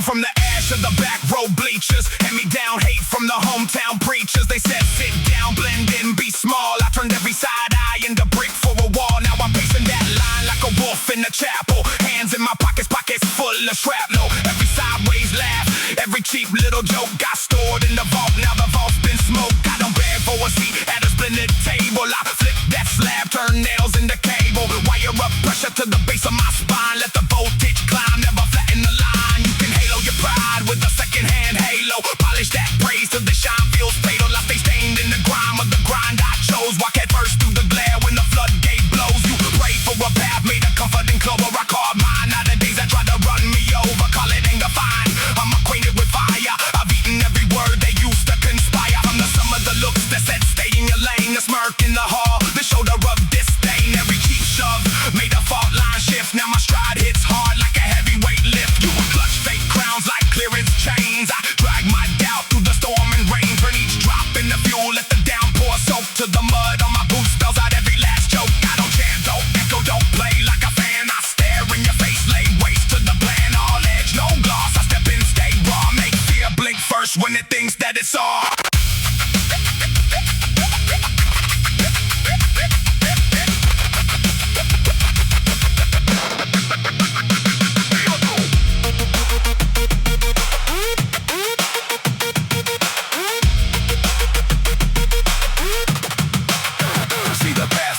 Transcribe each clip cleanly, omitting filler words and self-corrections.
From the ash of the back row bleachers, hand me down hate from the hometown preachers. They said sit down, blend in, be small. I turned every side eye into brick for a wall. Now I'm pacing that line like a wolf in the chapel. Hands in my pockets, pockets full of shrapnel. Every sideways laugh, every cheap little joke got stored in the vault. Now the vault's been smoked. I don't beg for a seat at a splendid table. I flip that slab, turn nails into cable. Wire up pressure to the base of my spine. Let the voltage climb, never flatten the line. You can halo your pride with a second-hand halo. Polish that praise till the shine feels fatal. I stay stained in the grime of the grind I chose. Walk head first through the glare when the floodgate blows. You pray for a path made of comfort and clover. I carve mine. Nowadays I try to run me over. Call it anger fine. I'm acquainted with fire. I've eaten every word they used to conspire. From the sum of the looks that said stay in your lane. The smirk in the hall, the shoulder of disdain. Every cheap shove made a fault line shift. Now my stride hits hard like a heavyweight lift. You clutch fake crowns like clearance chains. I drag my doubt through the storm and rain. Turn each drop into fuel, let the downpour soak to the mud on my boots. Spells out every last joke. I don't chant, don't echo, don't play like a fan. I stare in your face, lay waste to the plan. All edge, no gloss. I step in, stay raw. Make fear blink first when it thinks that it's all.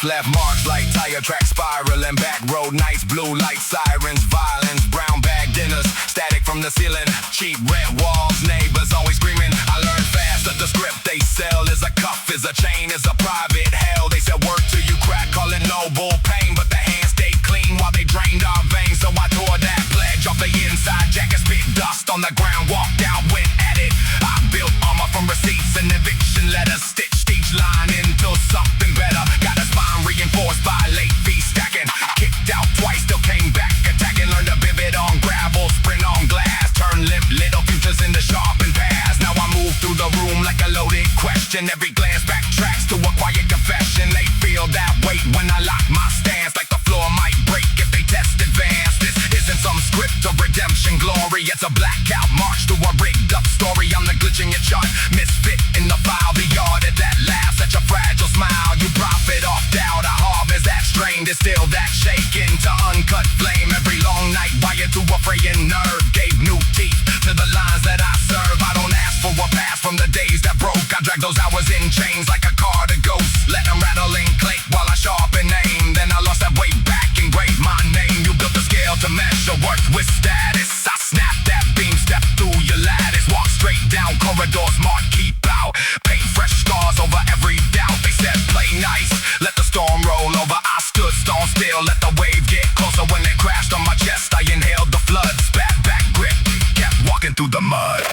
Left marks like tire track spiraling. Back road nights, blue light sirens, violence, brown bag dinners, static from the ceiling, cheap red walls, neighbors always screaming. I learned fast that the script they sell is a cuff, is a chain, is a private hell. They said work till you crack, call it noble pain, but the hands stayed clean while they drained our veins. So I tore that pledge off the inside jacket, spit dust on the ground, walked out, went at it. I built armor from receipts and eviction letters, stitched each line into something better. Got a spine reinforced by late fee stacking. Kicked out twice, still came back attacking. Learned to pivot on gravel, sprint on glass. Turn limp, little futures into sharpened paths. Now I move through the room like a loaded question. Every glance backtracks to a quiet confession. They feel that weight when I lock my stance, like the floor might break if they test advance. This isn't some script of redemption glory. It's a blackout march through a rigged up story. I'm the glitch in your chart, misfit in the file. The yard at that laugh, such a fragile smile. You profit off doubt, a harvest that strain, distill that shaken to uncut flame. Every long night wired to a fraying nerve, gave new teeth to the lines that I serve. I don't ask for a pass from the days that broke. I drag those hours in chains like a car to ghost. Let them rattle and clink while I sharpen aim. Then I lost that weight back, engraved my name. You built a scale to measure worth with status. I snap that beam, step through your lattice. Walk straight down corridors, mark keep out. Paint fresh scars over every doubt. They said play nice, let the storm roll over. I stood stone still, let the wave get closer. When it crashed on my chest, I inhaled the flood. Spat back grip, kept walking through the mud.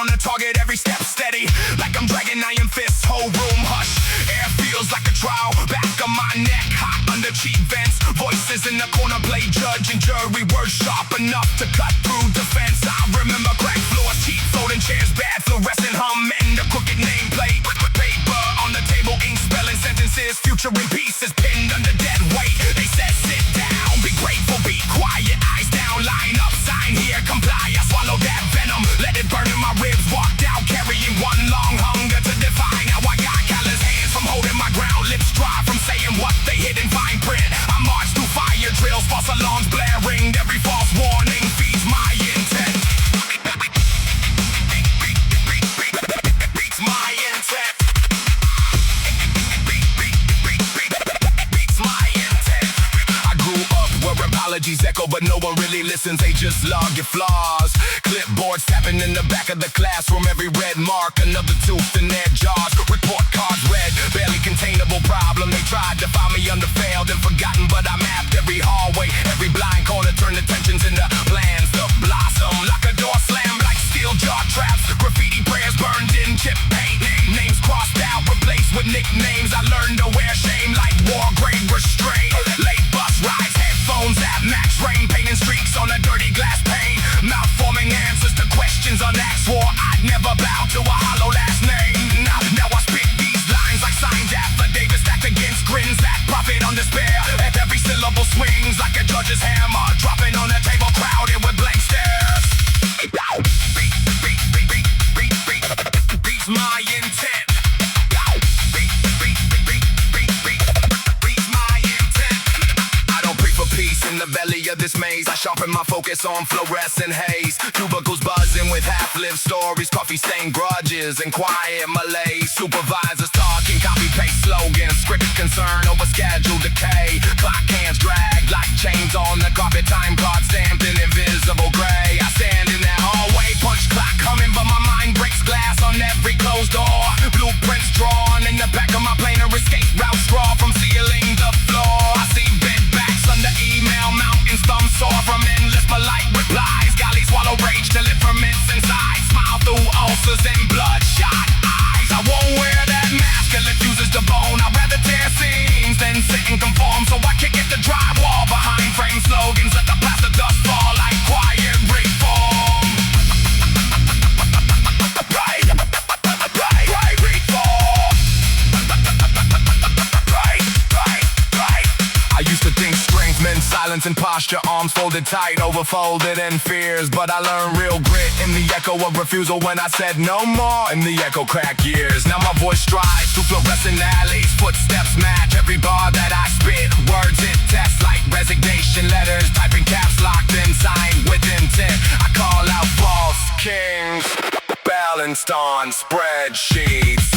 on the target, every step steady. Like I'm dragging iron fists, whole room hush. Air feels like a trial, back of my neck hot under cheap vents. Voices in the corner play judge and jury, words sharp enough to cut through defense. I remember cracked floors, cheap folding chairs, bad fluorescent hum, and the crooked nameplate. Paper on the table, ink spelling sentences, future in pieces pinned under dead weight. They said sit down, be grateful, be quiet, eyes down, line up, sign here, comply. I swallowed that venom, let it burn in my ribs, walked out carrying one long hunger to defy. Now I got callous hands from holding my ground, lips dry from saying what they hid in fine print. I march through fire drills, false alarms blaring, every false warning feeds my intent. Beats my intent. Beats my intent. I grew up where apologies echo, but no one really listens, they just log your flaws. Clipboards tapping in the back of the classroom, every red mark, another tooth in their jaws. Report cards read, barely containable problem. They tried to find me under failed and forgotten, but I mapped every hallway, every blind corner, turned attentions into plans to blossom. Like a door slammed, like steel jaw traps, graffiti prayers burned in chip paint. Names crossed out, replaced with nicknames. I learned to wear shame like war grade restraint. Late bus rides, headphones that match rain, painting streaks on a dirty glass pane. Mouth forming answers to questions unasked for. I'd never bow to a hollow last name. Now I spit these lines like signed affidavits stacked against grins that profit on despair. As every syllable swings like a judge's hammer, dropping on a table crowded with blank stares. Beats my intent. Beats my intent. I don't pray for peace in the belly of this maze. I sharpen my focus on fluorescent haze. Cubicles buzzing with half-lived stories, coffee-stained grudges and quiet malaise. Supervisors talking, copy-paste slogans, scripted concern over scheduled decay. Clock hands dragged like chains on the carpet, time card stamped in invisible gray. I stand in that hallway, punch clock coming, but my mind breaks glass on every closed door. Blueprints drawn in the back of my planar escape route, scrawl from ceiling to floor. I see bed backs under email mountains, thumbs sore from endless polite replies. Golly, swallow rage till it ferments inside. Smile through ulcers and bloodshot eyes. I won't wear that mask till it fuses the bone. I'd rather tear seams than sit and conform, so I kick at the drywall behind frame slogans. Let the plaster dust fall like quiet reform. Right, reform. Right. I used to think strength meant silence and posture, arms folded tight, overfolded in fears. But I learned real grit in the echo of refusal when I said no more. In the echo crack years, now my voice strides through fluorescent alleys. Footsteps match every bar that I spit. Words it tests like resignation letters, typing caps locked in, signed with intent. I call out false kings, balanced on spreadsheets.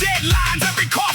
Deadlines, every call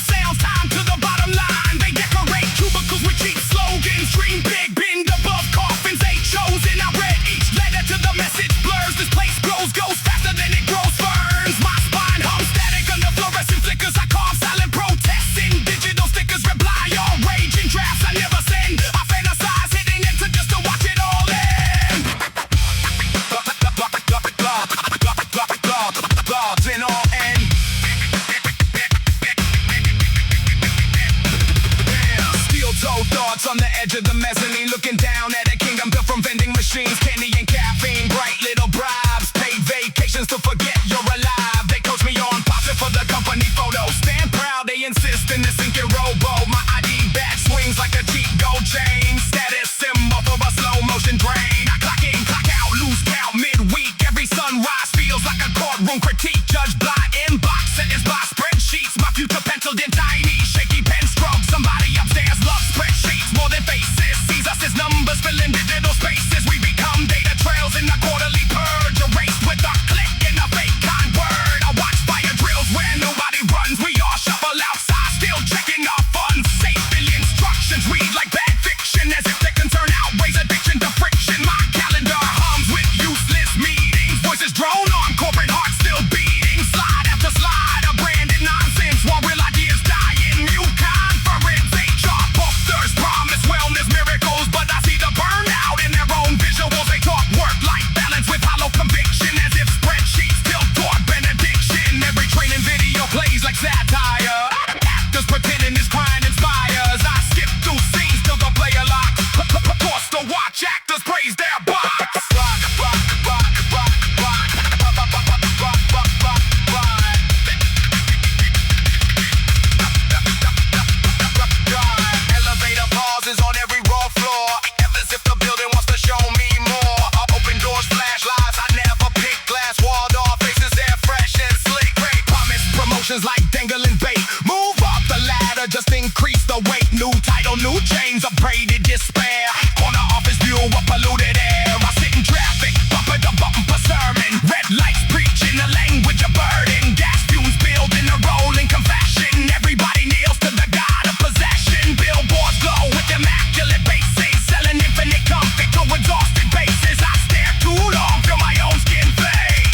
dangling bait. Move up the ladder, just increase the weight. New title, new chains, upgraded despair. Corner office view of polluted air. I sit in traffic, bumper to bumper sermon. Red lights preaching a language of burden. Gas fumes building a rolling confession. Everybody kneels to the god of possession. Billboards glow with immaculate bases, selling infinite comfort to exhausted bases. I stare too long, feel my own skin fade,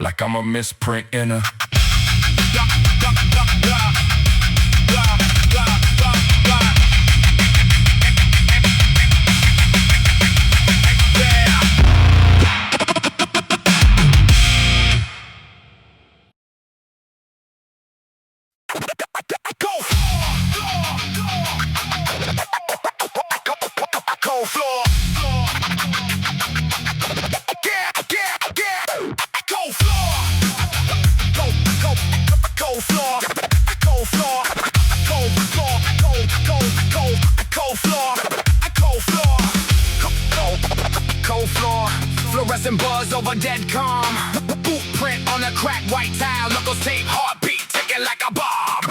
like I'm a misprint in a cold floor. Yeah, cold floor. Cold floor. Cold floor. Cold floor. Cold floor. Cold floor. Cold floor. Fluorescent buzz over dead calm. Boot print on a cracked white tile. Knuckles tape, heartbeat ticking like a bomb.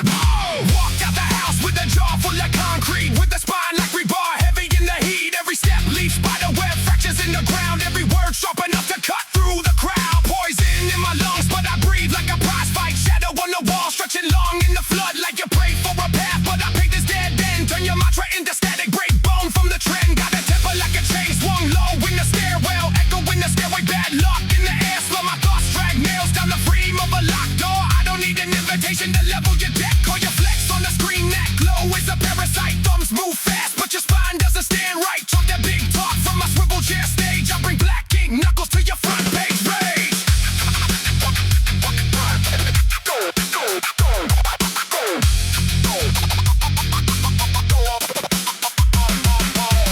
Walked out the house with a jaw full of concrete, with a spine like rebar, heavy in the heat. Every step leaves spider web fractures in the ground. Every word sharp enough to cut through the crowd. Poison in my lungs, but I breathe like a prize fight. Shadow on the wall, stretching long in the flood, like you prayed for a path, but I picked this dead end. Turn your mantra into static, break bone from the trend. Got a temper like a chain swung low in the stairwell, echo in the stairway, bad luck in the air. Slow my thoughts, drag nails down the frame of a locked door. I don't need an invitation to level your deck. Call your flex on the screen, that glow is a parasite. Thumbs move fast, but your spine doesn't stand right. Talk that big talk from my swivel chair stage. I bring black ink knuckles to your front page rage.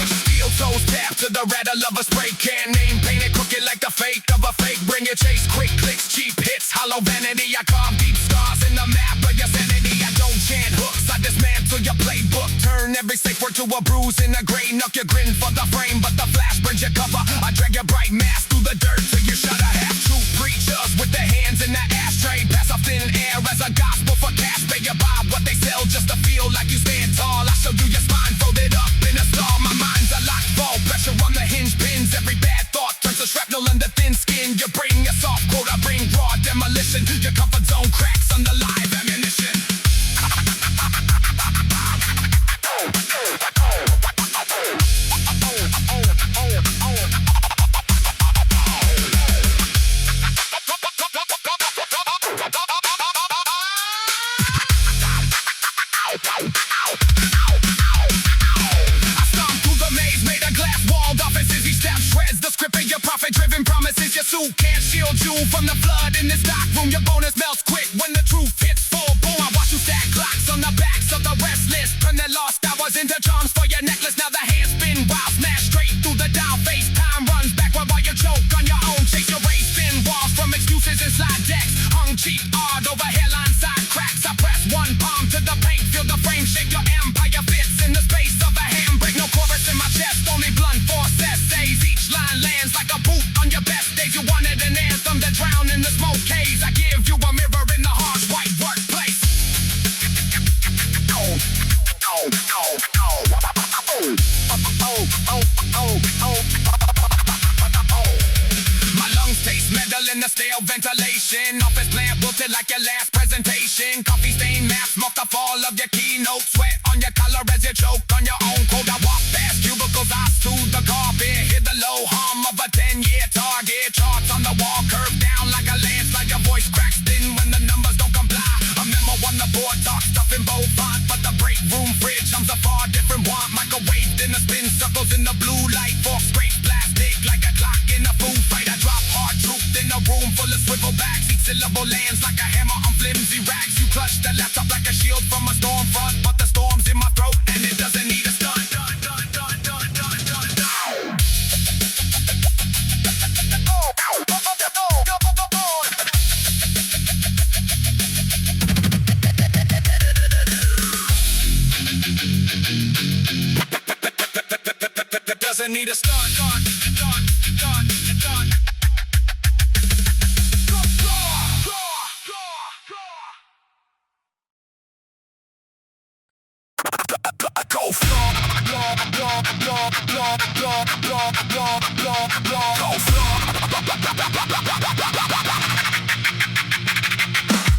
Steel toes tap to the rattle of a spray can. Name painted crooked like the fake of a fake. Bring your chase, quick clicks, cheap hits, hollow vanity. I carve deep scars in the map of your sanity. I don't chant hooks, I dismantle your playbook. Turn every safe word to a bruise in a gray nook. You grin for the frame, but the flash brings your cover. I drag your bright mask through the dirt till you shudder. Half true preachers with their hands in the ashtray. Pass off thin air as a gospel for cash. Pay you buy what they sell just to feel like you stand tall. I show you your spine folded up in a star. My mind's a locked ball, pressure on the hinge pins. Every bad thought turns to shrapnel under thin skin. You bring a soft quote, I bring raw demolition. Your comfort zone cracks under live ammunition. Profit-driven promises your suit can't shield you from the flood in this dark room. Your bonus melts quick when the truth hits full boom. I watch you stack clocks on the backs of the restless. Turn their lost hours into charms for your necklace. Now the hands spin wild, smash straight through the dial face. Time runs backward while you choke on your own. Chase your race, spin walls from excuses and slide decks. Hung cheap art over hairline side cracks. I press one palm to the paint, feel the frame shake. Your empire fits in the space of a handbrake. No chorus in my chest, only blunt force essays. Each line lands like a boot on your best days. You wanted an anthem to drown in the smoke haze. I give you a mirror in the harsh white workplace. My lungs taste metal in the stale ventilation. Office plant wilted like your last presentation. Coffee stain mask mocked the fall of your keynote. Sweat on your collar as you choke on your own quote. I walk past cubicles, eyes to the carpet. Hear the low hum of a 10-year target. Charts on the wall, curve down like a landslide. Your voice cracks thin when the numbers don't comply. A memo on the board talks stuff in bold font, but the break room fridge hums a far different want. Microwaved in the spin circles in the blue light. Fork scrape plastic like a clock in a food fight. I drop hard truth in a room full of swivel backs. Each syllable lands like a hammer on flimsy racks. You clutch the laptop like a shield from a storm front, but the storm's in my throat and it doesn't need a stunt. Doesn't need a stunt. Go floor, floor, floor, floor, floor, floor, floor, floor, floor, floor. Go floor.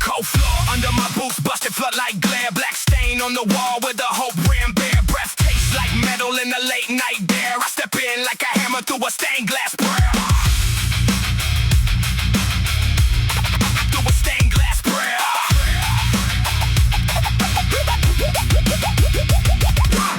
Cold floor under my boots, busted flood like glare. Black stain on the wall with the hope rim bare. Breath tastes like metal in the late night there. I step in like a hammer through a stained glass prayer. Through a stained glass prayer.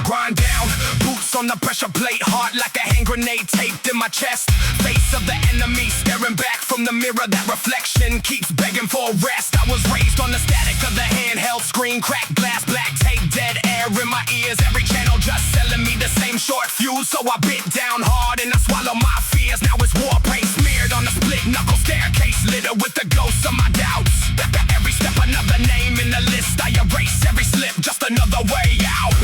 Grind down, boots on the pressure plate. Heart like a hand grenade taped in my chest. Face of the enemy staring back from the mirror. That reflection keeps begging for rest. I was raised on the static of the handheld screen. Cracked glass, black tape, dead air in my ears. Every channel just selling me the same short fuse. So I bit down hard and I swallow my fears. Now it's war paint smeared on the split knuckle staircase, littered with the ghosts of my doubts. Every step another name in the list. I erase every slip, just another way out.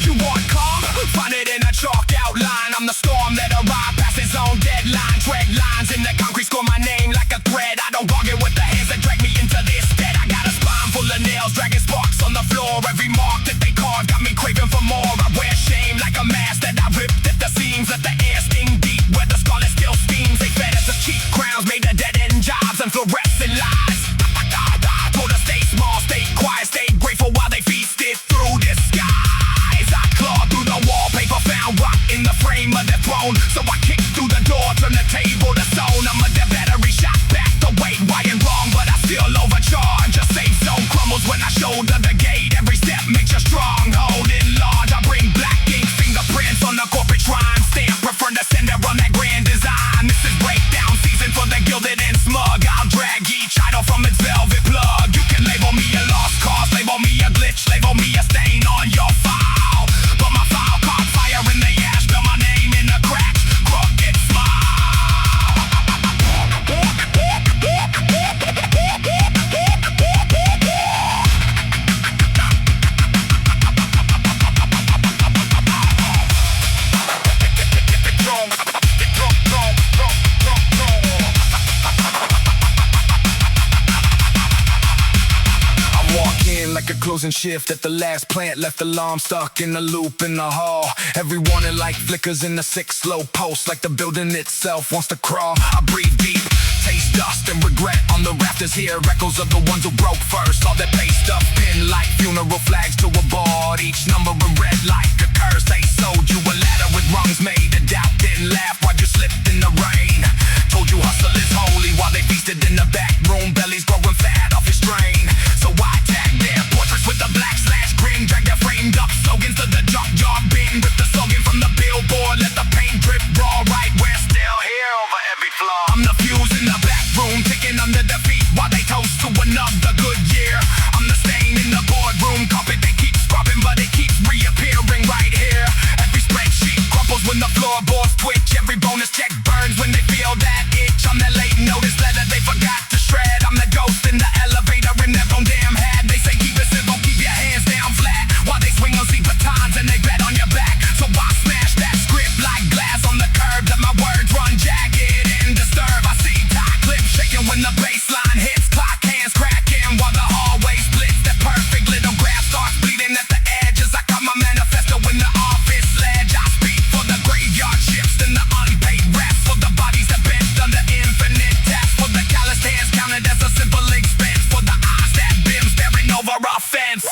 You want calm? Find it in a chalk outline. I'm the storm that arrived past its own deadline. Tread lines in the concrete, score my name like a thread. I don't bargain with the hands that drag me into this debt. I got a spine full of nails, dragging sparks on the floor. Every mark that they carved got me craving for more. I wear shame like a mask that I ripped at the seams. Let the air sting deep where the scarlet still steams. They fed us of cheap crowns made of dead-end jobs and fluorescent lies. Told us stay small, stay quiet, stay grateful while they feasted through the skies. I clawed through the wallpaper, found rock in the frame of the throne. So I kicked through the door, turned the table to stone. I'm a dead battery shot back the weight, right and wrong, but I still overcharge. A safe zone crumbles when I shoulder the gate. Every step makes you strong, holding large. I bring black ink, fingerprints on the corporate shrine. Stamp, prefer to send her on that grand design. This is breakdown season for the gilded and smug. I'll drag each idol from its velvet plug. You can label me a lost cause, label me a glitch, label me a stain on your file. But my file caught fire in the ash, spell my name in the cracks, crooked like a closing shift at the last plant. Left alarm stuck in the loop in the hall. Every warning light flickers in the 6 slow pulse. Like the building itself wants to crawl. I breathe deep, taste dust and regret on the rafters here. Echoes of the ones who broke first. All that paste stuff pinned like funeral flags to a board. Each number in red like a curse. They sold you a ladder with rungs made of doubt. Didn't laugh while you slipped in the rain. Told you hustle is holy while they feasted in the back room. Bellies growing fat off your strain. So I tag their portraits with the black slash grin. Drag their framed up slogans to the junkyard bin. Rip the slogan from the billboard. Let the paint drip raw. Right, we're still here over every flaw. I'm the fuse in the back room, ticking under the feet while they toast to another good year. I'm the stain in the boardroom carpet. They keep scrubbing, but it keeps reappearing right here. Every spreadsheet crumples when the floorboards twitch. Every bonus check burns when they feel that itch. I'm that late notice letter they forgot to shred. I'm the ghost in the elevator in their own damn head. They say keep it simple, keep your hands down flat, while they swing on seat batons and they bet on your back. So I smash that script like glass on the curb. Let my words run jagged and disturb. I see tie clips shaking when the bass line hits. Clock hands cracking while the hallway splits. That perfect little graph starts bleeding at the edges. I cut my manifesto in the office ledge. I speak for the graveyard shifts and the unpaid rest. For the bodies that bent under infinite tasks. For the calloused hands counted as a simple expense. For the eyes that bim staring over a fence.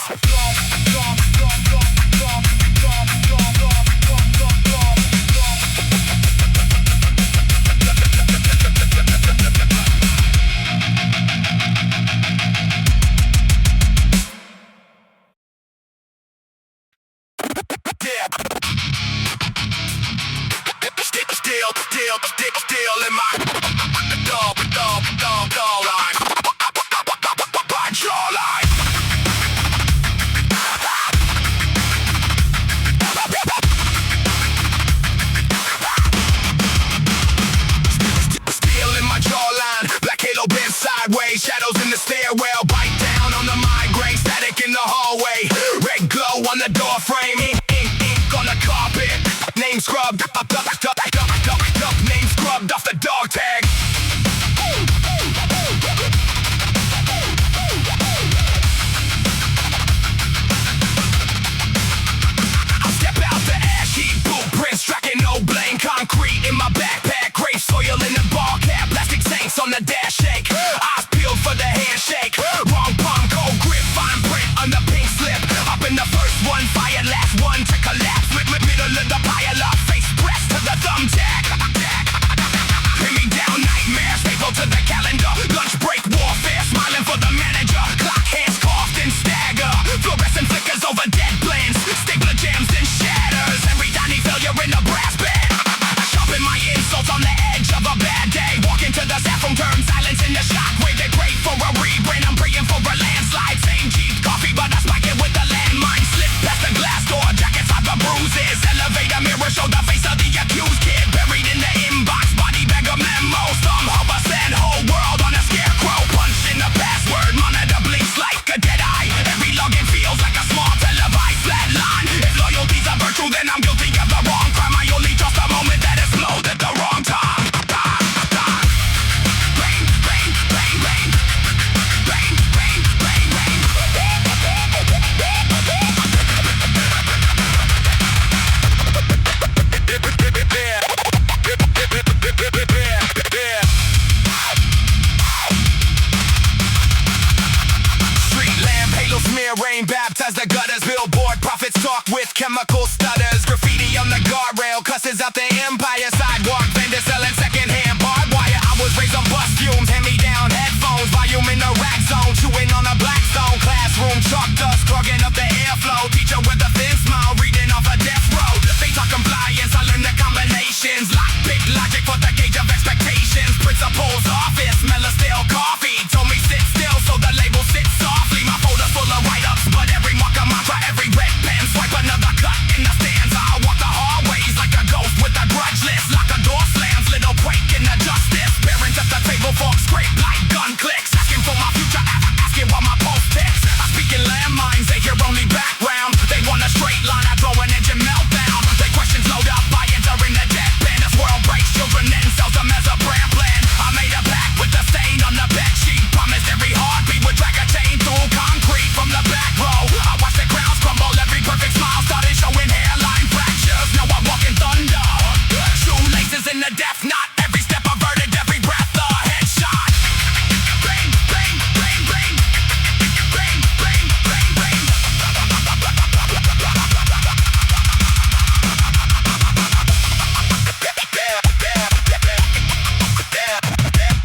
Still in my dull line, jawline. Still in my jawline, black halo bent sideways, shadows in the stairwell, bite down on the migraine, static in the hallway, red glow on the door frame, ink on the carpet, name scrubbed, name scrubbed off the dog tag. fire rain, baptize the gutters. Billboard prophets talk with chemical stutters. Graffiti on the guardrail, cusses out the empire. Sidewalk vendors selling secondhand barbed wire. I was raised on bus fumes, hand-me-down headphones. Volume in the rack zone, chewing on a blackstone. Classroom chalk dust, clogging up the airflow. Teacher with a thin smile, reading off a death row. They talk compliance, I learn the combinations. Lockpick logic for the gauge of expectations. Principal's office, smell of stale coffee. Told me sit still so the label sits softly. My folder's full of write-ups, but every marker mantra, every red pen swipe another cut in the stanza. I walk the hallways like a ghost with a grudge list. Lock a door slams, little break in the justice. Parents at the table, forks scrape like gun clicks. Asking for my future, asking why my pulse ticks. I speak in landmines, they hear only background. They want a straight line, I throw an engine meltdown. Their questions load up, I enter in the deadpan. This world breaks children and sells them as a brand plan. I made a pact with the stain on the bed sheet. Promised every heartbeat would drag a chain through concrete from the back row. I watched the crowds crumble, every perfect smile started showing hairline fractures. Now I walk in thunder, shoelaces in the death knot. Every step averted, every breath a headshot. Bang, bang, bang, bang. Bang, bang, bang, bang.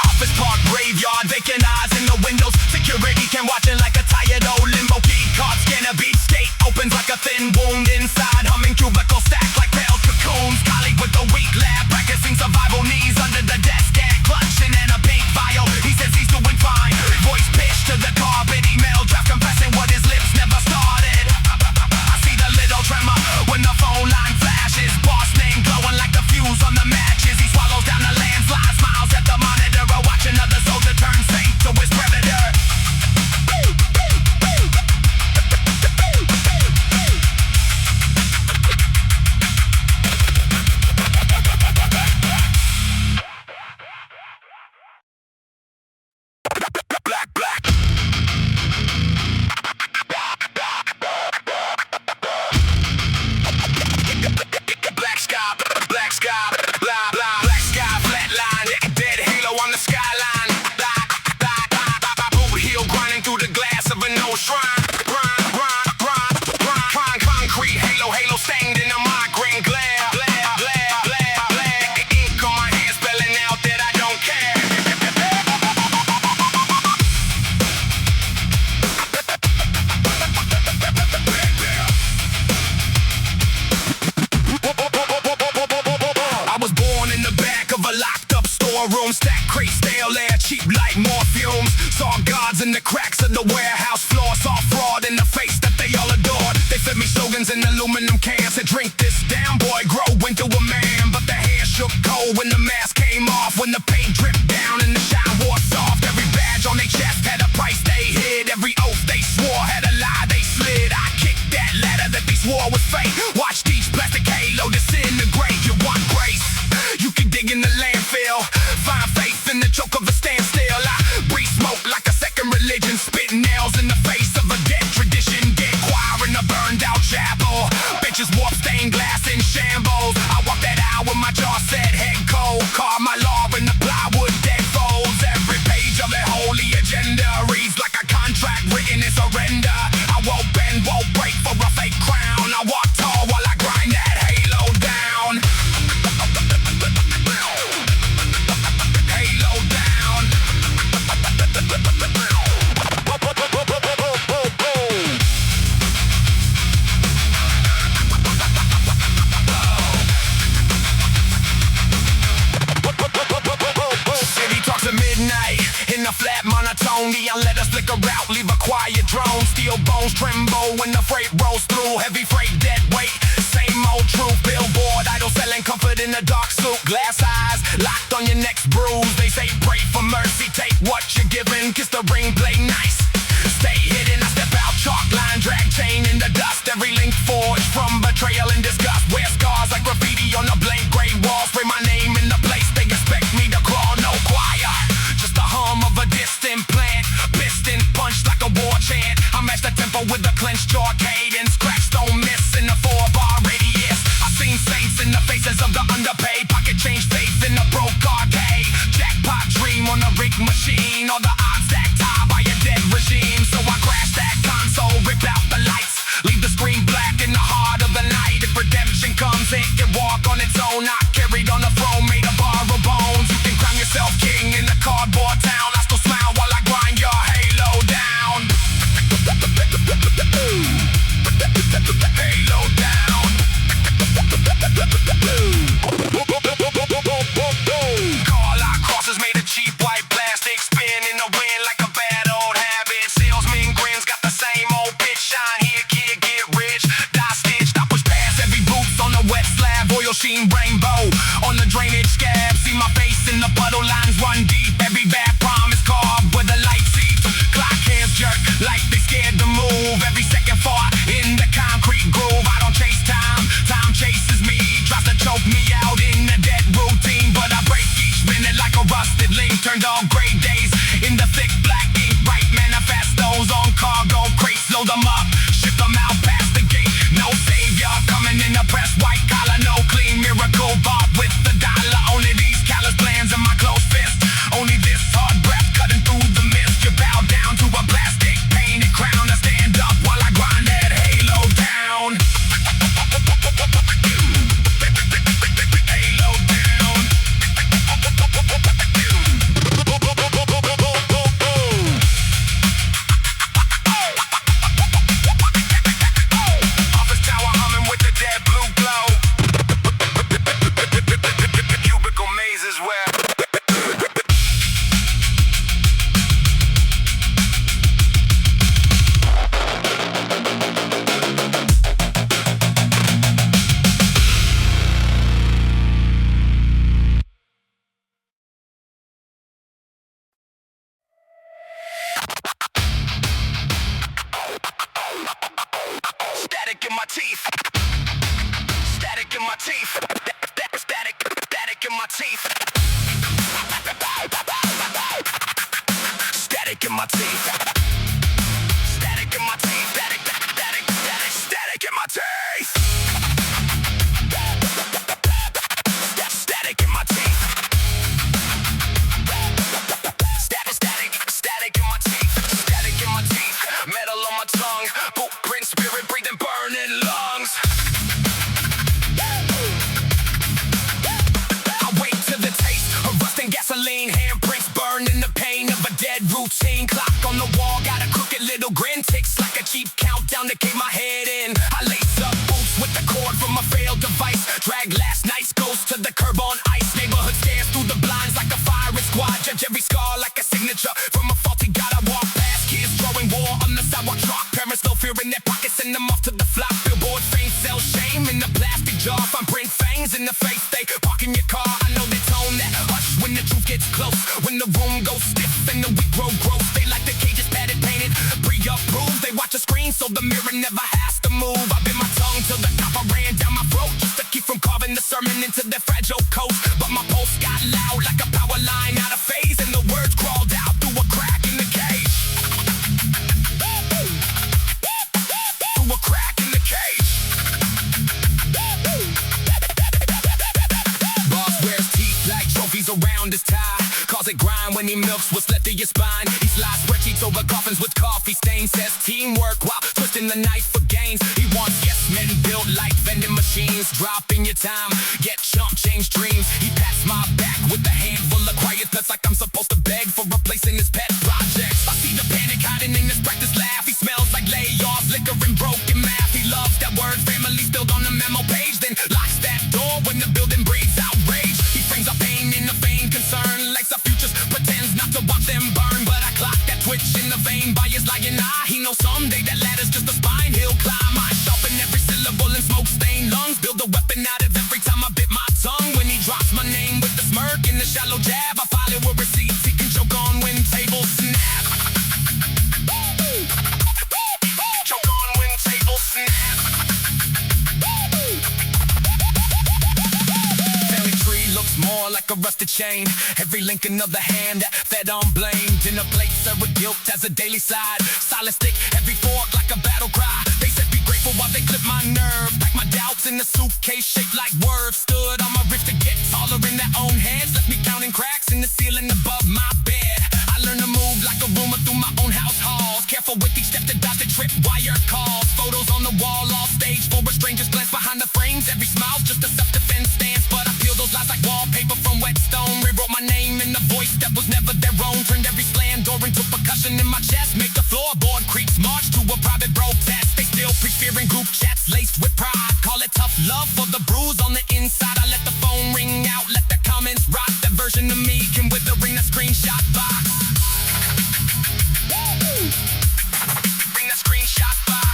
Office park, graveyard, vacant eyes in the windows. Security can watch it like a tired old limbo. Key card scanner, beat skate opens like a thin wound inside. Humming cubicle stacked like pale cocoons. Colleague with the weak lab, practicing survival knees under the desk and clutching in a pink vial. He says he's doing fine. Voice pitched to the carpet, email draft confessing what his lips never started. I see the little tremor when the phone line flashes. Boss name glowing like the fuse on the matches. He swallows down the landslide, smiles at the monitor. Watch another soldier turn saint to his predator. Black, black. Black sky, black sky, blah, blah. Black sky, flatline, dead halo on the skyline. Boot heel grinding through the glass of an old shrine. Grind, concrete, halo, halo stained in a migraine glare. Ink on my hands spelling out that I don't care. I was born in the back of a locked up storeroom. Stack crate, stale air, cheap like more fumes. Saw gods in the cracks of the warehouse floor. Saw fraud in the face that they all adored. They fed me slogans in aluminum cans. Said drink this down, boy, grow into a man. But the hair shook cold when the mask came off. When the paint dripped down and the shine wore soft. Every badge on their chest had a price they hid. Every oath they swore had a lie they slid. I kicked that ladder that they swore was fake. Watched each plastic halo disintegrate. You want grace? You can dig in the landfill. Find faith in the choke of a standstill. I breathe smoke like a second religion. Spit nails in the face of a dead tradition. Get choir in a burned out chapel. Bitches warp stained glass in shambles. I walk that aisle with my jaw set head cold. Carve my law in the plywood dead folds. Every page of that holy agenda reads like a contract written in surrender. I won't bend, won't break for a fake crown. I walk tall while I grind that halo down. Halo down. City talks at midnight in the flat monotone. Neon let us flicker out, leave a quiet drone. Steel bones tremble when the freight rolls through. Heavy freight, dead weight, same old truth. Billboard idle selling comfort in a dark suit. Glass eyes locked on your next bruise. They say pray for mercy, take what you're given. Kiss the ring, play nice, stay hidden. I step out, chalk line, drag chain in the dust. Every link forged from betrayal and disgust. Wear scars like graffiti on the blank gray wall. Spray my name in the place they expect me to crawl. No choir, just the hum of a distant plant. Piston punched like a war chant. I match the tempo with a clenched jaw cadence. Cracks don't miss in the 4-bar radius. I seen saints in the faces of the underpaid. Pocket change faith in the broke arcade. Jackpot dream on a rig machine. All the odds stacked high by a dead regime. So I crash that console, rip out the lights, leave the screen black in the heart of the night. If redemption comes, it can walk on its own. Not carried on a throne made of borrowed bones. You can crown yourself king in the cardboard town. I still smile while I grind your halo down. Halo down. Call out crosses made of cheap white plastic, spin in the wind like a bad old habit. Salesman grins, got the same old bitch. Shine here, kid, get rich. Die stitched, I push past every booth on the wet slab. Oil sheen rainbow on the drainage scab. See my face in the puddle, lines run deep. Every bad promise carved with a light seat. Clock hands jerk like they scared to move. Every second fought in the concrete groove. I don't chase time, time chases me. Tries to choke me out in the dead routine, but I break each minute like a rusted link. Turned all gray days in the thick black ink. Write manifestos on cargo crates. Load them up, ship them out past the gate. No savior coming in the press. White collar, no clean miracle. Bought with the dollar. Only these callous plans in my close fist. Only this hard breath cutting through the mist. You bow down to a plastic painted crown. I stand up while I grind that halo down. Halo down. Office tower humming with the dead blue glow. Cubicle mazes where static in my teeth. Static in my teeth. Static in my teeth. Static in my teeth. Static in my teeth. Static in my teeth. Static in my teeth. Static in my teeth. Static in my teeth. Metal on my tongue. Blueprint spirit breathing burning lungs. I wait to the taste of rust and gasoline. Handprints burn in the pain of a dead routine. Clock on the wall, got a crooked little grin. Ticks like a cheap countdown to keep my head in. I lace up boots with the cord from a failed device. Drag last night's ghost to the curb on ice. Neighborhood stares through the blinds like a firing squad. Judge every scar like a signature from a faulty god. I walk past kids throwing war on the sidewalk chalk. Parents no fear in their pockets, send them off to the flop. Billboard fame sells shame in the plastic jar. Thumbprint fangs in the face, they park in your car. I know they tone that hush when the truth gets close. When the room goes stiff and the weak grow gross. They like the cages padded, painted, pre-approved. They watch a screen so the mirror never has to move. I bit my tongue till the copper ran down my throat, just to keep from carving the sermon into their fragile coat. But my pulse got loud like a power line out of phase, and the words crawled out through a crack in the cage. Through a crack in the cage. Boss wears teeth like trophies around his tie. Calls it grind when he milks what's left of your spine. He slides spreadsheets over coffins with coffee stains. Says teamwork while twisting the knife for gains. He wants yes men built like vending machines. Dropping your time, get chump change dreams. He pats my back with a handful of quiet thoughts, like I'm supposed to beg for replacing his pet projects. I see the panic hiding in his practice laugh. He smells like layoffs, liquor and broken math. He loves that word family spilled on the memo page, then locks that door when the building breathes outrage. He frames our pain in a vain concern, likes our futures, pretends not to watch them burn. But I clock that twitch in the vein by his lying eye. He knows someday that ladder's just a spine he'll climb. I sharpen every syllable in smoke-stained lungs. Build a weapon out of every time I bit my tongue. When he drops my name with the smirk and the shallow jab, I file it with receipts he can choke on when tables snap. Choke on when tables snap. Family tree looks more like a rusted chain. Every link another hand that fed on blame. Dinner plates served with guilt as a daily side. Silent stick, every fork like a battle cry. They said be grateful careful while they clip my nerve. Pack my doubts in a suitcase shaped like words. Stood on my riff to get taller in their own heads. Left me counting cracks in the ceiling above my bed. I learned to move like a rumor through my own house halls. Careful with each step to dodge the trip wire calls. Photos on the wall, all staged for a stranger's glance behind the frames. Every smile's just a self-defense stance, but I peel those lies like wallpaper from wet stone. Rewrote my name in a voice that was never their own. Turned every slam door into percussion in my chest. Make the floorboard creaks, march to a private protest. They still preach fear in group chats laced with pride. Call it tough love for the bruise on the inside. I let the phone ring out, let the comments rock. That version of me can withering the screenshot box. Bring the screenshot box.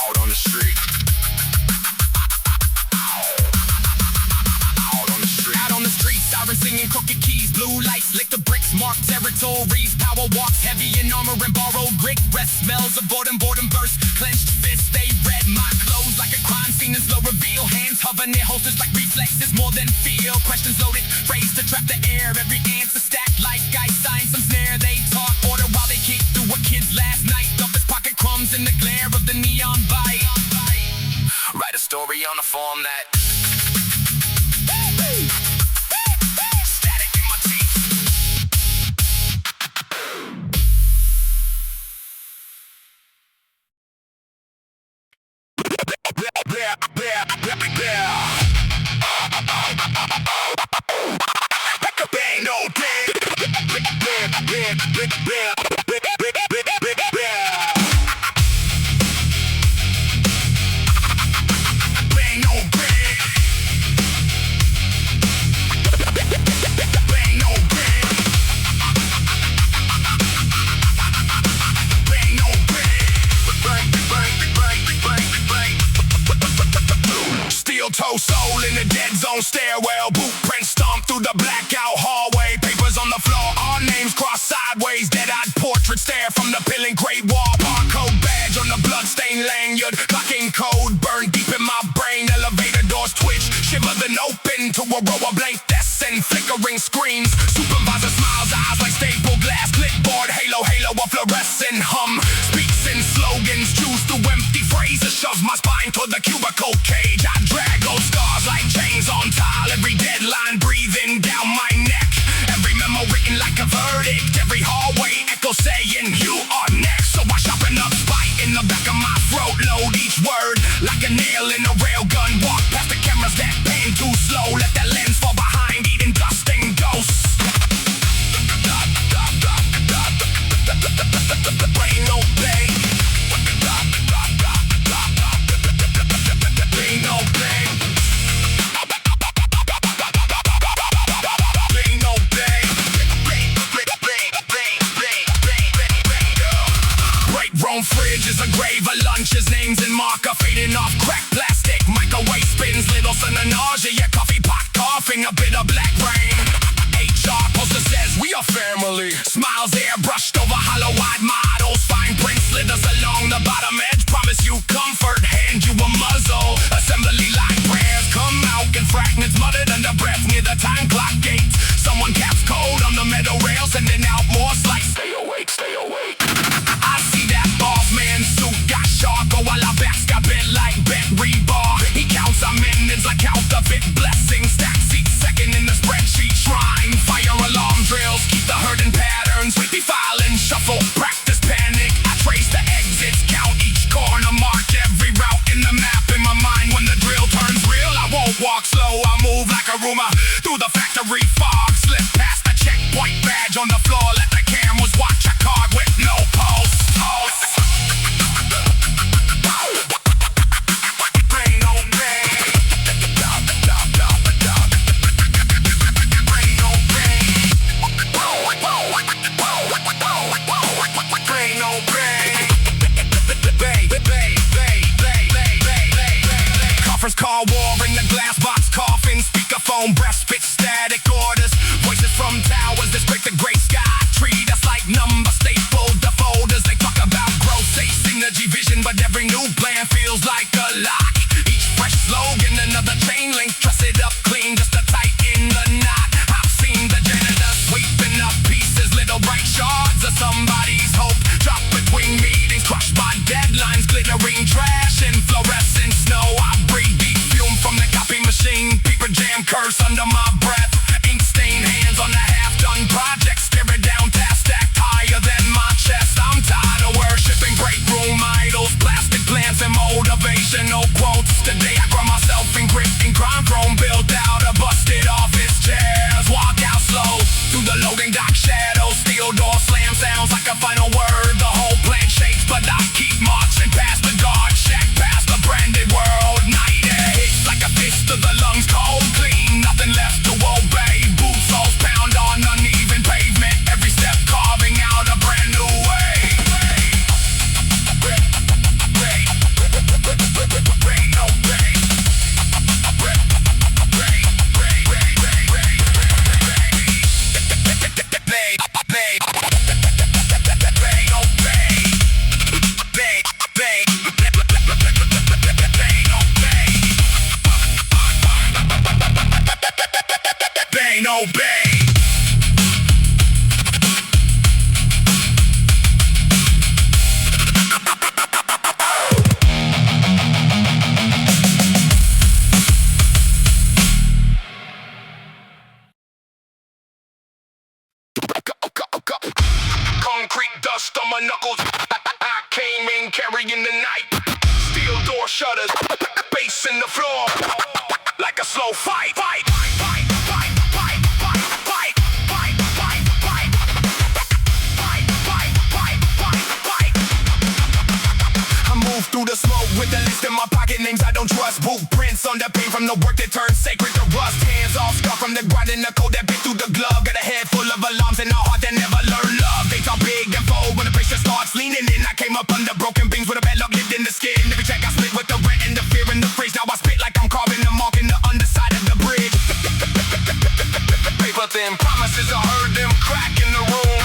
Out on the street. Sirens singing crooked keys, blue lights lick the bricks, marked territories, power walks heavy in armor and borrowed grit. Breath smells of boredom burst, clenched fists they red. My clothes like a crime scene in slow reveal. Hands hover near holsters like reflexes, more than feel. Questions loaded, phrase to trap the air. Every answer stacked like ice, sign some snare. They talk order while they kick through a kid's last night. Dump his pocket crumbs in the glare of the neon bite. Write a story on a form that toe soul in the dead zone stairwell. Boot print stomp through the blackout hallway. Papers on the floor, our names crossed sideways. Dead-eyed portrait stare from the peeling gray wall. Barcode badge on the bloodstained lanyard. Clocking code burned deep in my brain. Elevator doors twitch, shiver then open to a row of blank desks and flickering screens. Supervisor smiles, eyes like staple glass. Clipboard, halo, a fluorescent hum. Speaks in slogans, choose through empty phrases. Shoves my spine toward the cubicle cage. I drag those scars like chains on tile. Every deadline breathing down my neck. Every memo written like a verdict. Every hallway echo saying you are next. So I sharpen up spite in the back of my throat. Load each word like a nail in a railgun. Walk past the cameras that pan too slow. Let that lens fall behind, eating dust and ghosts. Brain no pain. Brain no pain. Brain no pain. Break room fridge is a grave of lunches. Names and marker fading off cracked plastic. Microwave spins, little son of nausea. Your coffee pot coughing, a bit of black rain. HR poster says we are family. Smiles airbrushed over hollow-eyed models. Fine print slithers along the bottom edge. Promise you comfort, hand you a muzzle. Assembly line prayers come out in fragments muttered under breath near the time clock gate. Someone caps code on the metal rail, sending out more slice. Stay awake, stay awake. I see that boss man suit got sharp, but while our backs got bent like bent rebar. He counts our minutes like counterfeit blessings. Stack seats second in the spreadsheet shrine. Fire alarm drills keep the herd in patterns. Weepy file and shuffle, practice panic. I trace the exits, count each corner, mark every route in the map in my mind. When the drill turns real, I won't walk slow. I move like a rumor through the factory fog. Slip past the checkpoint badge on the floor. Let the cameras watch a card with no pulse. Brain no pain. Brain no pain. Brain no pain. Conference call, war in the glass box coffin. Speakerphone breath spit static orders. Voices from towers that scrape the gray sky. Treat us like number stapled the folders. They talk about growth, say synergy vision, but every new plan feels like a lock. Each fresh slogan, another chain link. Dress it up clean just to tighten the knot. I've seen the glittering trash and fluorescent snow. I breathe deep fume from the copy machine. Paper jam curse under my breath. Ink stained hands on the half-done project. Staring down tasks stacked higher than my chest. I'm tired of worshiping break room idols, plastic plants and motivational quotes. Today I ground myself in grit and crime throne, built out of busted office chairs. Walk out slow through the loading dock shadows. Steel door slam sounds like a final word. The whole plan shakes, but I keep marching past the guard shack, past the branded world. Night air hits like a fist to the lungs, cold clean, nothing left to obey. Boot soles pound on uneven pavement, every step carving out a brand new way. Obey. Concrete dust on my knuckles. I came in carrying the night. Steel door shutters, bass in the floor, like a slow fight. Through the smoke with the list in my pocket, names I don't trust. Blueprints on the paint from the work that turned sacred to rust. Hands off, scar from the grind in the cold that bit through the glove. Got a head full of alarms and a heart that never learned love. They talk big and bold when the pressure starts leaning in. I came up under broken beams with a bad luck lived in the skin. Every track I split with the rent and the fear and the freeze. Now I spit like I'm carving a mark in the underside of the bridge. Paper thin promises, I heard them crack in the room.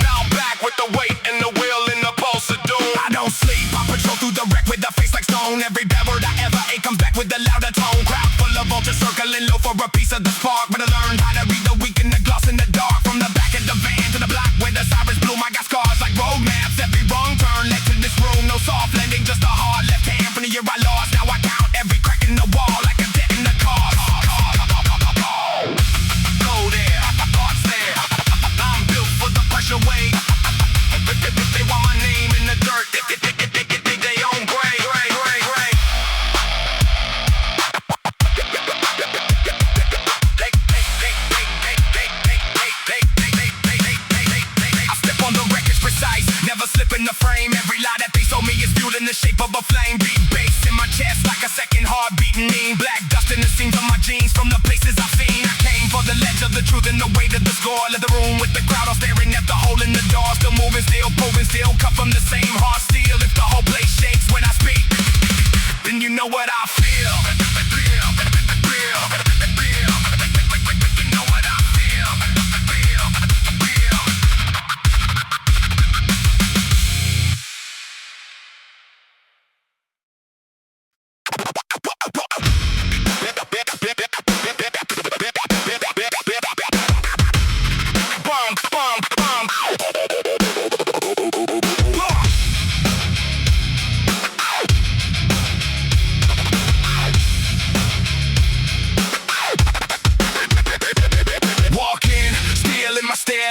Now I'm back with the weight and the will and the pulse of doom. I don't sleep, I patrol through the wreck with a face like stone. Every bad word I ever ate comes back with a louder tone. Crowd full of vultures circling low for a piece of the spark. But I learned how to read the weak and the gloss in the dark. From the back of the van to the block where the sirens bloom, I got scars like road maps. Every wrong turn led to this room. No soft landing, just a hard left hand from the year I lost. Now I count every crack in the wall like a debt in the car. Go there, thoughts there. I'm built for the pressure weight. They want my name in the dirt. They own gray. I step on the wreckage precise, never slip in the frame. Every lie that they sold me is viewed in the shape of a flame. Beat bass in my chest like a second heart beating mean. Black dust in the seams of my jeans from the places I've seen. I came for the ledge of the truth and the weight of the score. Left the room with the crowd all staring at the hole in the door. Still moving, still proving, still cut from the same hard steel. If the whole place shakes when I speak, then you know what I feel. You know what I feel.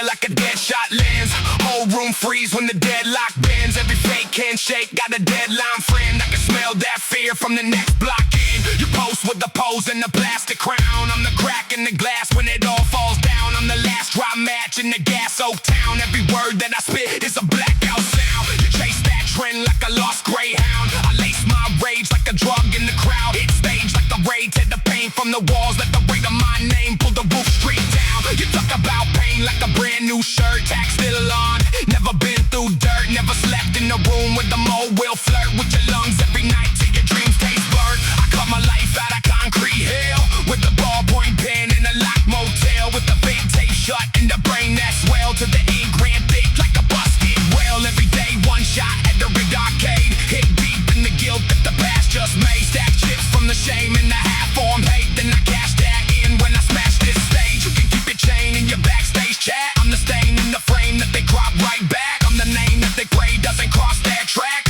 Like a dead shot lands, whole room freeze when the deadlock bends. Every fake handshake got a deadline friend. I can smell that fear from the next block in. You post with the pose and the plastic crown. I'm the crack in the glass when it all falls down. I'm the last dry match in the gas oak town. Every word that I spit is a blackout sound. You chase that trend like a lost greyhound. I lace my rage like a drug in the crowd. Hit stage like the raid, tear the pain from the walls. Let the weight of my name pull the roof straight down. You talk about pain like a brand new shirt. Tag still on, never been through dirt. Never slept in a room with the mole. Will flirt with your lungs every night till your dreams taste burnt. I cut my life out of concrete hell with a ballpoint pen in a locked motel. With the big tape shut and the brain that swell to the ink ran thick like a busted rail. Every day one shot at the rigged arcade. Hit deep in the guilt that the past just made. Stack chips from the shame and the half-formed hate. Then I cash that in when I smash this stage. You can keep your chain in your backstage chat. I'm the stain in the frame that they crop right back. I'm the name that they pray doesn't cross their track.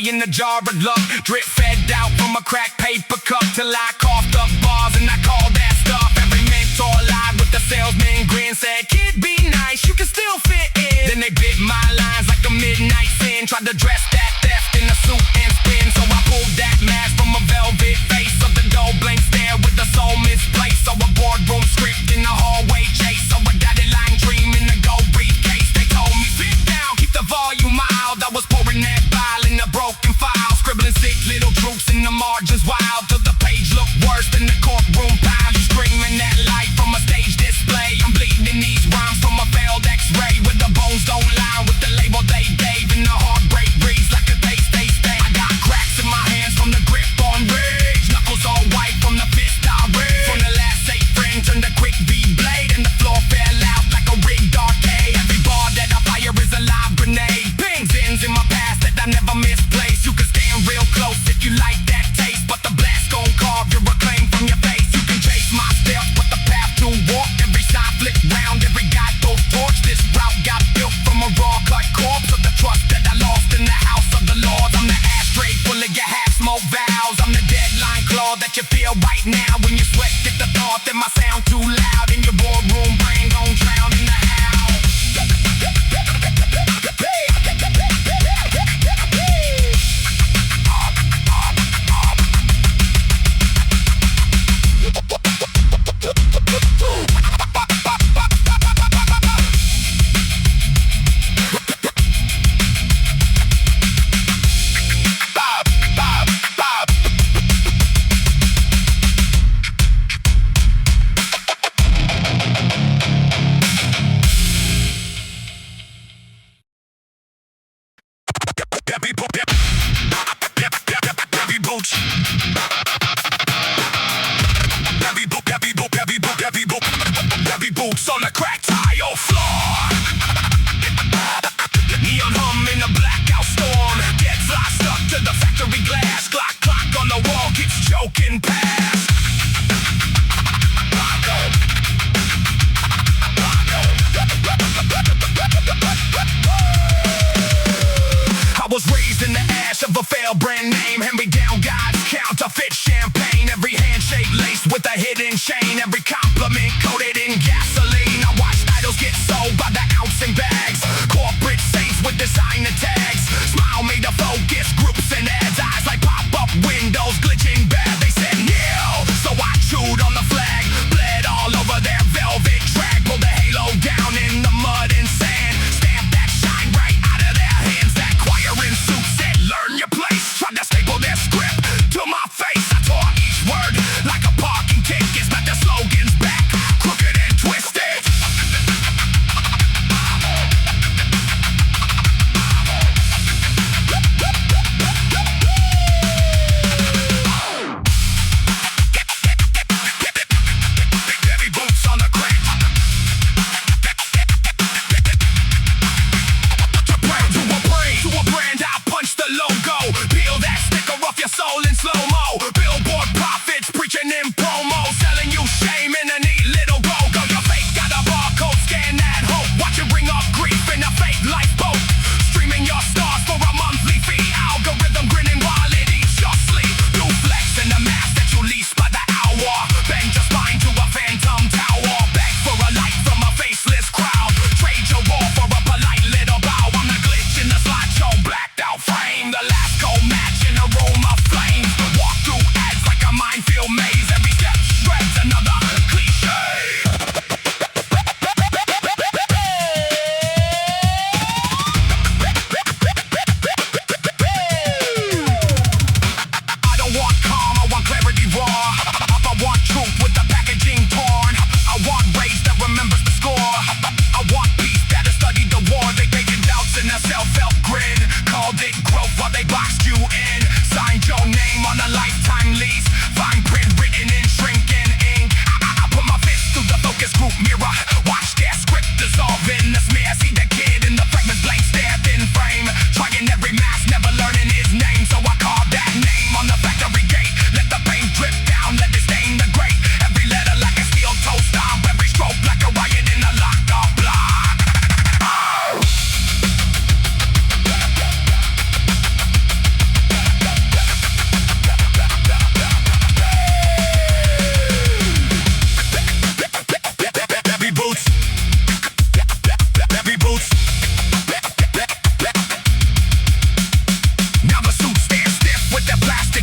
in the jar of luck. Drip fed out from a cracked paper cup till I coughed up bars and I called that stuff. Every mentor lied with the salesman grin, said, "Kid, be nice, you can still fit in." Then they bit my lines like a midnight sin, tried to dress that theft in a suit and spin. So I pulled that mask from a velvet face of the dull blank stare with the soul misplaced. So a boardroom script in the hallway chase. So a dotted line dream in the gold briefcase. They told me, "Sit down, keep the volume mild." I was pouring that bile in a broken file, scribbling sick little troops in the margins wild, till the page looked worse than the courtroom pile. You screaming that light from a stage display. I'm bleeding in these rhymes from a failed x-ray, where the bones don't line with the label they gave, and the heartbreak breathes like a taste they stay. I got cracks in my hands from the grip on rage, knuckles all white from the fist I raised. From the last 8 friends turned a quick V-blade, and the floor fell out like a rigged arcade. Every bar that I fire is a live grenade. Pings ends in my past that I never misplaced. You can stand real close if you like that taste, but the blast gon' carve your acclaim from your face. You can chase my steps, but the path to walk, every side flip round, every guy throws torch. This route got built from a raw cut corpse of the trust that I lost in the house of the Lord. I'm the ashtray full of your half-smoked vows. I'm the deadline claw that you feel right now when you sweat at the thought that my sound too loud, and your boardroom brain gon' drown in the howl. Heavy boots on the cracked tile floor. Neon hum in a blackout storm. Get fly stuck to the factory glass. Clock on the wall keeps choking past. I was raised in the ash of a failed brand name. Hand me down God's counterfeit champagne. Every handshake laced with a hidden chain. Every compliment coated in gasoline. I watched idols get sold by the ounce in bags. Corporate saints with designer tags. Smile made a focus, groups and ads. Eyes like pop-up windows glitching bad. They said kneel, so I chewed on the flag. Bled all over their velvet track. Pulled the halo down in the mud and sand. Stamped that shine right out of their hands. That choir in suit said learn your place. Tried to staple their script to my face. I tore each word like a parking ticket. But the slogan's back, crooked and twisted. Heavy boots on the crack. To a brand, I punch the logo. Peel that sticker off your soul in slow-mo. Billboard profits preaching in promo, selling you shame in a neat little go-go. Your fake got a barcode, scan that hope. Watch it bring up grief in a fake lifeboat. Streaming your stars for a monthly fee. Algorithm grinning while it eats your sleep. You flex in the mask that you lease by the hour. Bend your spine to a phantom tower. Beg for a light from a faceless crowd. Trade your war for a polite little bow. I'm the glitch in the slideshow, blacked out frame. The last cold match in a room of flames. Walk through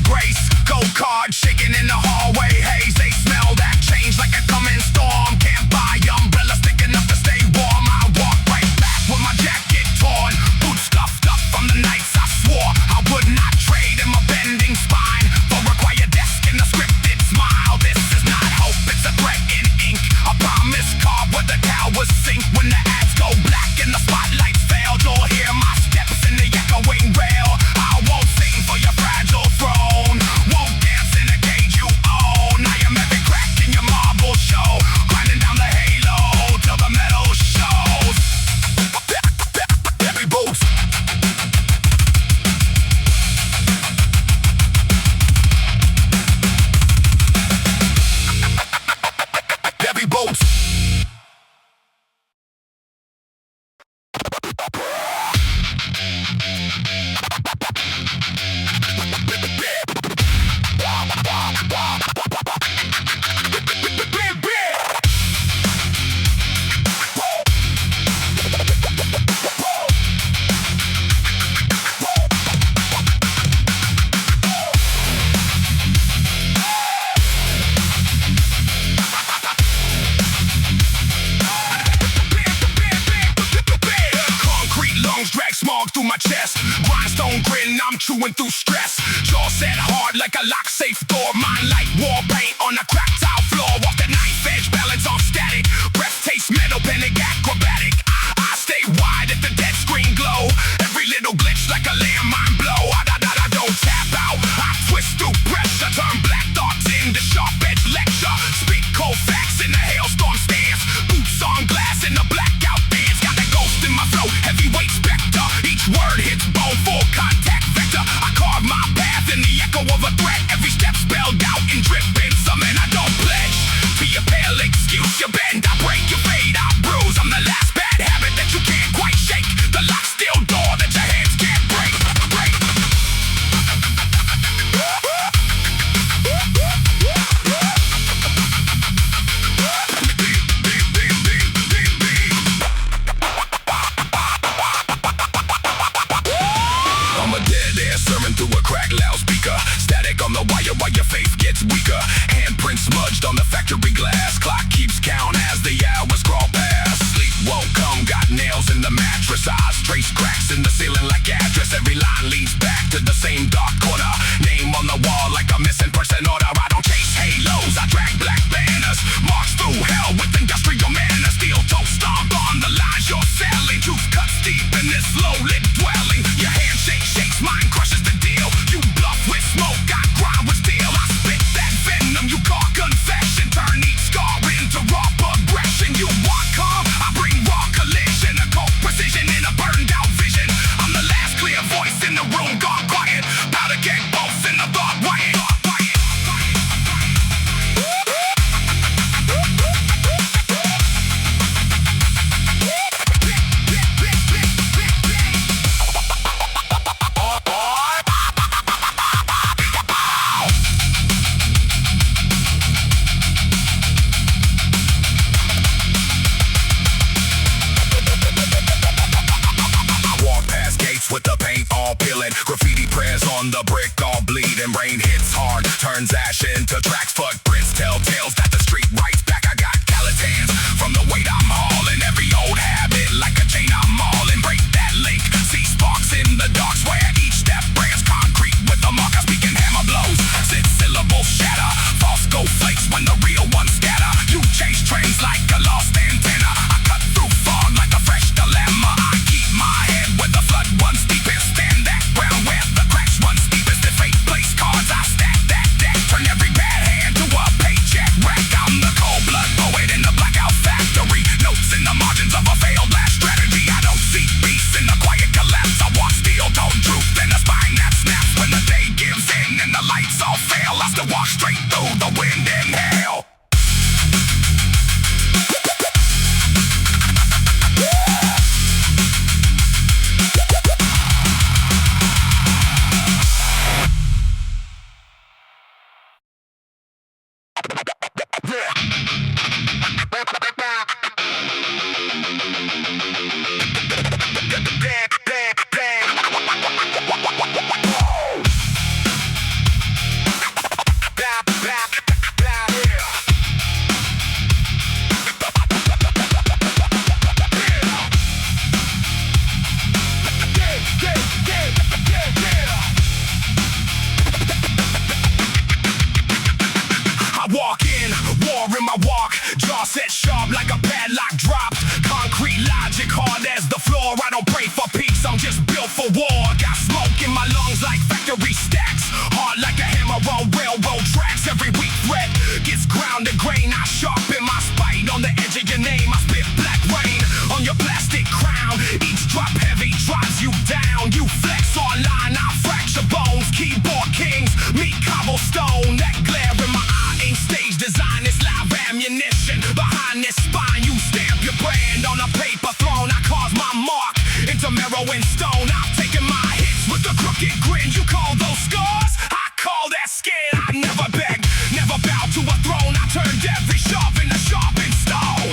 grace. Go card shaking in the hallway haze. They smell that change like a coming storm. Can't buy umbrella thick enough to stay warm. I walk right back with my jacket torn, boots scuffed up from the nights I swore I would not trade in my bending spine for a quiet desk and a scripted smile. This is not hope, it's a threat in ink. A promise carved where the towers sink. When the ads go black and the spotlights fail, you'll hear my steps in the echoing rail. I won't sing for your fragile throne, won't dance in a cage you own. I am every crack in your marble show, grinding down the halo till the metal shows. Heavy boots, heavy boots. Smog through my chest, grindstone grin, I'm chewing through stress. Jaw set hard like a lock safe door. Mine like war paint on a cracked tile floor. Walk the knife edge, balance on static. Breath taste metal, panic acrobatic. I stay wide at the dead screen glow. Every little glitch like a landmine blow. I don't tap out, I twist through pressure. Turn black thoughts into sharp edge lecture. Speak cold facts in the hailstorm stance. Boots on glass in the blackout dance. Got that ghost in my flow, heavyweight specter. Each word hits bone, full contact vector. I carve my path in the echo of a threat. Every step spelled out in dripping some, and I don't pledge to your pale excuse. You bend, I break, you fade, I bruise. I'm the last bad habit that you can't quite shake. The locked steel door that your hands can't break. I'm a dead air sermon through a cracked loudspeaker. Static on the wire while your faith gets weaker. Handprints smudged on the factory glass. Clock keeps count as the hours crawl past. Sleep won't come, got nails in the mattress. Eyes trace cracks in the ceiling like address. Every line leads back to the same dark corner. Name on the wall like a missing person order. I don't chase halos, I drag black banners. March through hell with industrial manners. Steel toe stomp on the lines you're selling. Truth cuts deep in this low-lit dwelling. Your handshake shakes, mine crushes the deal. You bluff with smoke, I grind with steel. I spit that venom, you call confession. Turn each scar into raw progression. You want calm, I bring raw collision. A cold precision in a burned out vision. I'm the last clear voice in the room, gone quiet. Powder keg bolts in the thought riot. With the paint all peeling, graffiti prayers on the brick all bleeding. Rain hits hard, turns ash into tracks. Footprints tell tales that the street writes back. I got callous hands from the weight I'm hauling. Every old habit like a chain I'm mauling. Break that link, see sparks in the dark. Swear each step brands concrete with a mark. I speak in hammer blows, six syllables shatter. False go flakes when the real ones scatter. You chase trains like a lost antenna. I cut through fog like a fresh dilemma. I keep my head where the flood runs deepest. Stand that ground where the cracks run steepest. If fate place cards, I stack that deck. Turn every bad hand to a paycheck rack. threat gets ground to grain. I sharpen my spite on the edge of your name. I spit black rain on your plastic crown. Each drop heavy drives you down. You flex online, I fracture bones. Keyboard kings, me cobblestone. That glare in my eye ain't stage design. It's live ammunition behind this spine. You stamp your brand on a paper throne. I carve my mark into marrow and stone. I've taken my hits with a crooked grin. You call those scars? I call that skin. I never begged, never bowed to a throne. I turned every sharp into sharpened stone.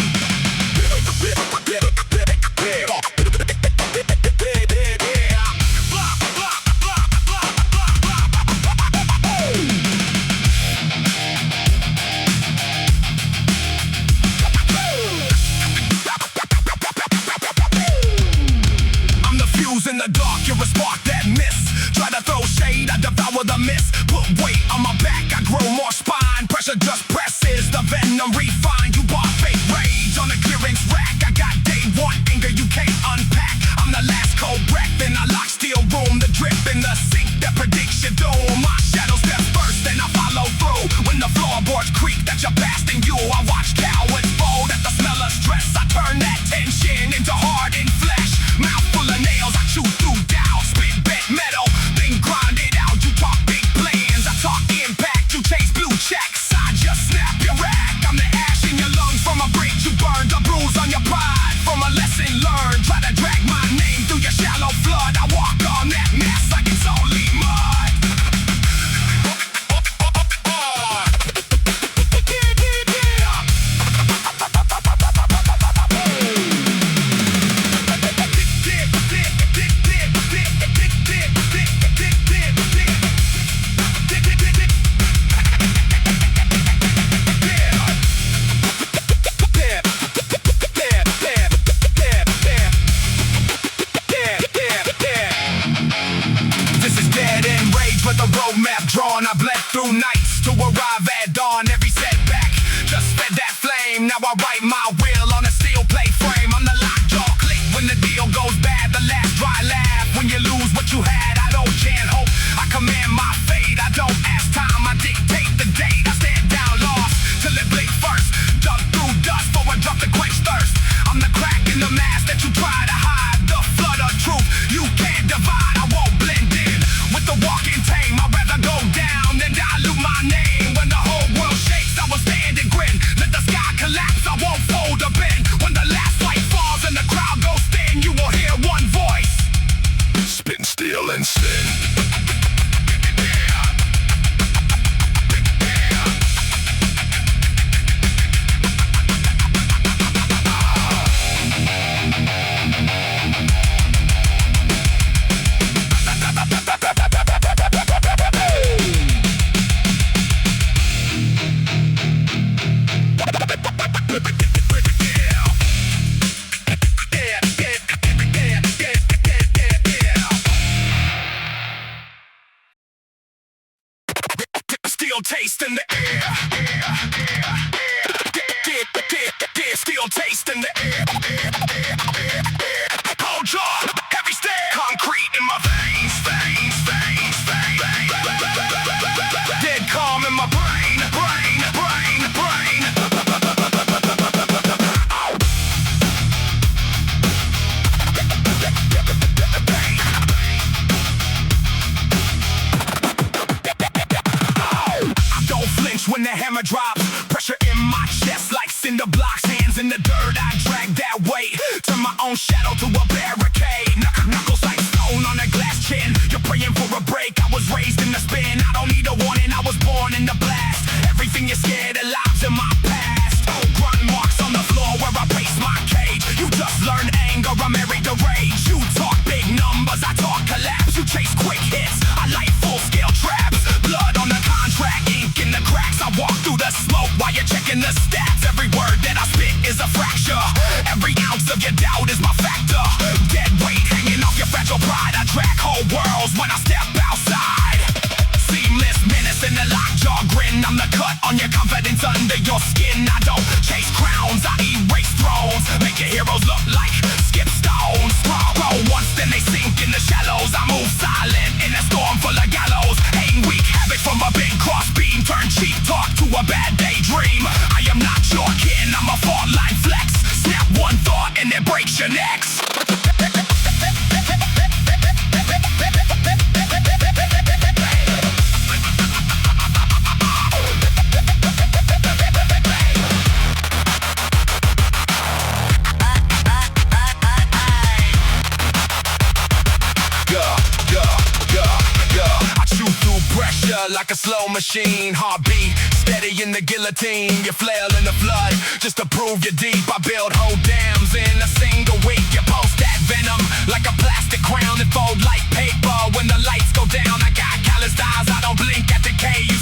In the dark, you're a spark that miss. Try to throw shade, I devour the mist. Put weight on my back, I grow more spine. Pressure just presses, the venom refined. You bought fake rage on the clearance rack. I got day one anger you can't unpack. I'm the last cold breath in a lock steel room. The drip in the sink that predicts your doom. My shadow steps first, then I follow through. When the floorboards creak that you're blasting you, I watch cowards fold at the smell of stress. I turn that tension into hardened flesh. Mouth full of nails, I chew through down. Spit bent metal, then grind it out. You talk big plans, I talk impact. You chase blue checks, I just snap your rack. I'm the ash in your lungs from a bridge you burned. A bruise on your pride from a lesson learned. Try to drag my name through your shallow flood. I walk on that mess like it's only mud. With the roadmap drawn, I bled through nights to arrive at dawn. Every setback just fed that flame. Now I write my will on a steel plate frame. I'm the lockjaw click when the deal goes bad. The last dry laugh when you lose what you had. I don't chant hope, I command my fate. I don't ask time, I dictate the date. I stand down lost till it blink first. Dug through dust for a drop to quench thirst. I'm the crack in the mask that you try to hide. The flood of truth you can't divide. I won't blend in with the walking tame. I'd rather go down than dilute my name. When the whole world shakes, I will stand and grin. Let the sky collapse, I won't fold or bend. When the last light falls and the crowd goes thin, you will hear one voice: spit, steal, and sin. Steel taste in the air. Steel taste in the air. Hold on, heavy stare. Concrete in my veins. Dead calm in my brain. When the hammer drops, pressure in my chest like cinder blocks. Hands in the dirt, I drag that weight. Turn my own shadow to a barricade. Knuckles like stone on a glass chin. You're praying for a break. I was raised in the spin. I don't need a warning, I was born in the blast. Everything you're scared of lives in my past. Grunt marks on the floor where I pace my cage. You just learn anger, I'm married to rage. You talk big numbers, I talk collapse. You chase quick hits, I light full-scale traps. Blood on the contract, ink in the cracks. I walk through the smoke while you're checking the stats. Every word that I spit is a fracture. Every ounce of your doubt is my factor. Dead weight hanging off your fragile pride. I track whole worlds when I step outside. Seamless menace in the lockjaw grin. I'm the cut on your confidence under your skin. I don't chase crowns, I erase thrones. Make your heroes look like skip stones. Roll once, then they sink in the shallows. I move silent in a storm full of gallows. Hang weak habits from a big cross beam. Turn cheap talk to a flow machine. Heartbeat, steady in the guillotine. You flail in the flood, just to prove you're deep. I build whole dams in a single week. You post that venom like a plastic crown and fold like paper when the lights go down. I got calloused eyes, I don't blink at decay.